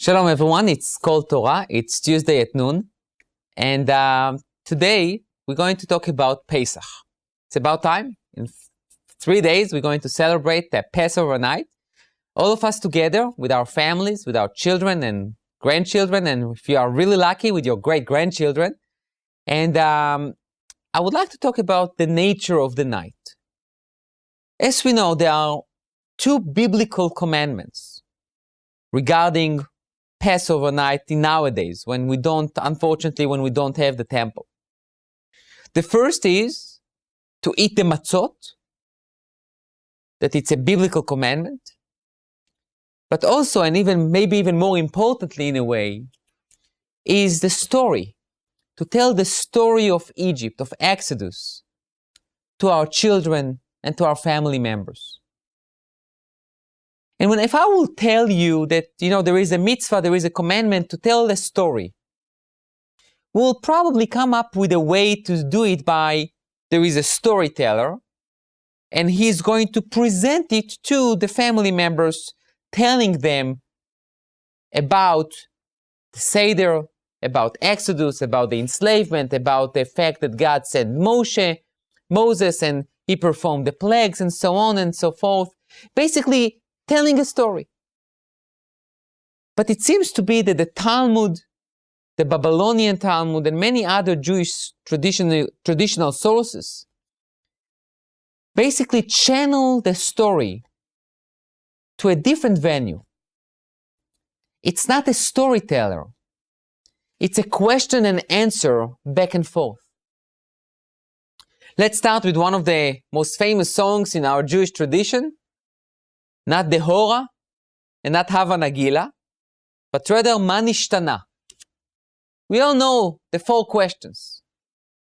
Shalom everyone, it's called Torah. It's Tuesday at noon. And today we're going to talk about Pesach. It's about time. In 3 days we're going to celebrate the Passover night. All of us together with our families, with our children and grandchildren, and if you are really lucky, with your great-grandchildren. And I would like to talk about the nature of the night. As we know, there are two biblical commandments regarding Passover night nowadays, when we don't have the temple. The first is to eat the matzot, that it's a biblical commandment, but also, and maybe even more importantly in a way, is the story, to tell the story of Egypt, of Exodus, to our children and to our family members. And if I will tell you that, there is a mitzvah, there is a commandment to tell a story, we'll probably come up with a way to do it there is a storyteller, and he's going to present it to the family members, telling them about the Seder, about Exodus, about the enslavement, about the fact that God sent Moses, and he performed the plagues, and so on and so forth. Basically, telling a story. But it seems to be that the Talmud, the Babylonian Talmud, and many other Jewish traditional sources basically channel the story to a different venue. It's not a storyteller. It's a question and answer back and forth. Let's start with one of the most famous songs in our Jewish tradition. Not the Hora, and not Hava Nagila, but rather Ma Nishtana. We all know the 4 questions.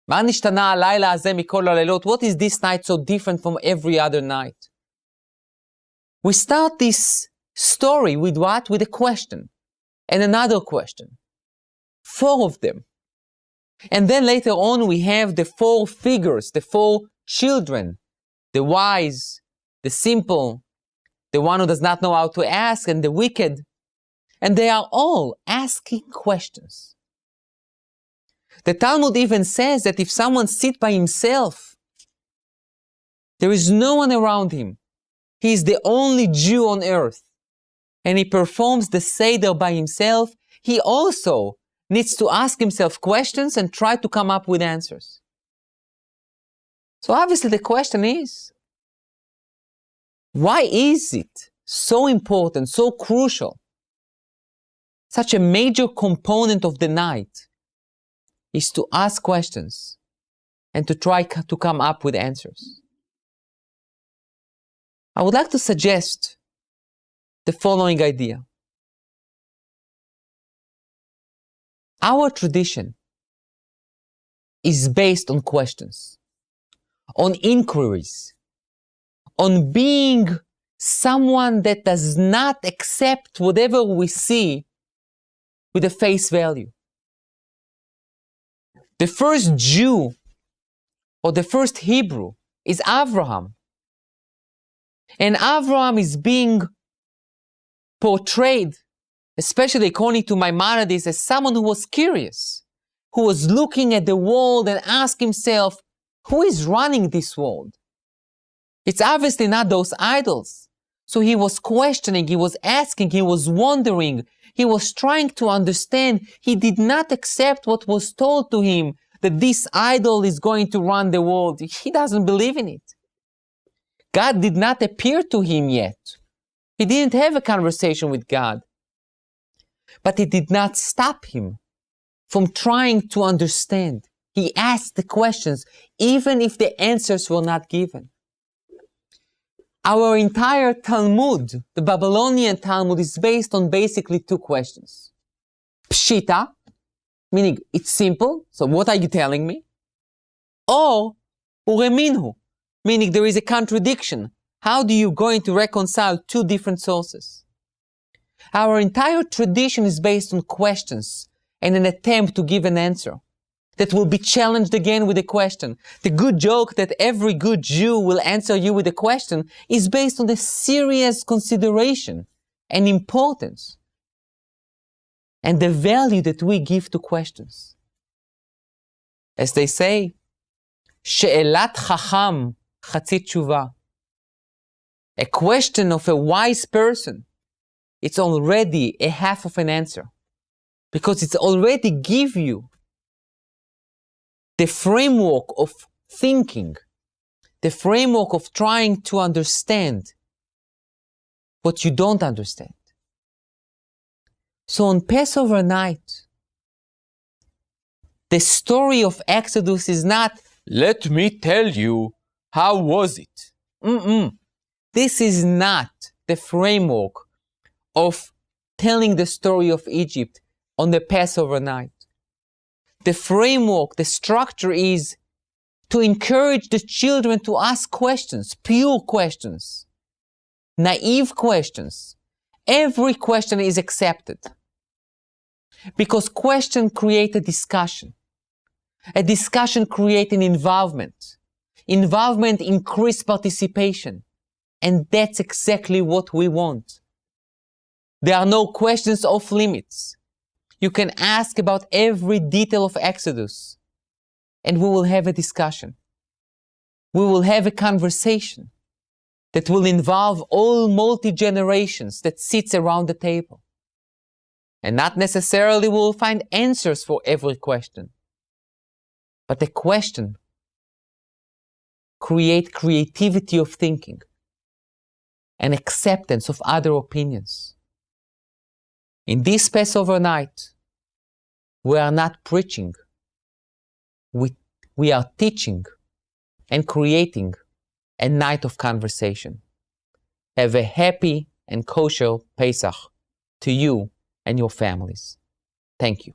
Ma Nishtana Alayla Hazeh Mikol Halelot. What is this night so different from every other night? We start this story with what? With a question. And another question. 4 of them. And then later on we have the 4 figures, the 4 children. The wise, the simple, the one who does not know how to ask, and the wicked. And they are all asking questions. The Talmud even says that if someone sits by himself, there is no one around him. He is the only Jew on earth. And he performs the Seder by himself. He also needs to ask himself questions and try to come up with answers. So obviously the question is, why is it so important, so crucial, such a major component of the night is to ask questions and to try to come up with answers? I would like to suggest the following idea. Our tradition is based on questions, on inquiries, on being someone that does not accept whatever we see with a face value. The first Jew or the first Hebrew is Abraham. And Abraham is being portrayed, especially according to Maimonides, as someone who was curious, who was looking at the world and asked himself, who is running this world? It's obviously not those idols. So he was questioning, he was asking, he was wondering, he was trying to understand. He did not accept what was told to him, that this idol is going to run the world. He doesn't believe in it. God did not appear to him yet. He didn't have a conversation with God. But it did not stop him from trying to understand. He asked the questions, even if the answers were not given. Our entire Talmud, the Babylonian Talmud, is based on basically 2 questions. Pshita, meaning it's simple, so what are you telling me? Or ureminhu, meaning there is a contradiction. How do you going to reconcile 2 different sources? Our entire tradition is based on questions and an attempt to give an answer that will be challenged again with a question. The good joke that every good Jew will answer you with a question is based on a serious consideration and importance. and the value that we give to questions. As they say, she'elat chacham chatzit tshuva. A question of a wise person, it's already a half of an answer, because it's already give you the framework of thinking, the framework of trying to understand what you don't understand. So on Passover night, the story of Exodus is not, let me tell you, how was it? This is not the framework of telling the story of Egypt on the Passover night. The framework, the structure is to encourage the children to ask questions, pure questions, naive questions. Every question is accepted. Because question creates a discussion. A discussion creates an involvement. Involvement increases participation. And that's exactly what we want. There are no questions off limits. You can ask about every detail of Exodus, and we will have a discussion. We will have a conversation that will involve all multi-generations that sits around the table. And not necessarily we will find answers for every question. But the question creates creativity of thinking and acceptance of other opinions. In this Passover night, we are not preaching. We are teaching and creating a night of conversation. Have a happy and kosher Pesach to you and your families. Thank you.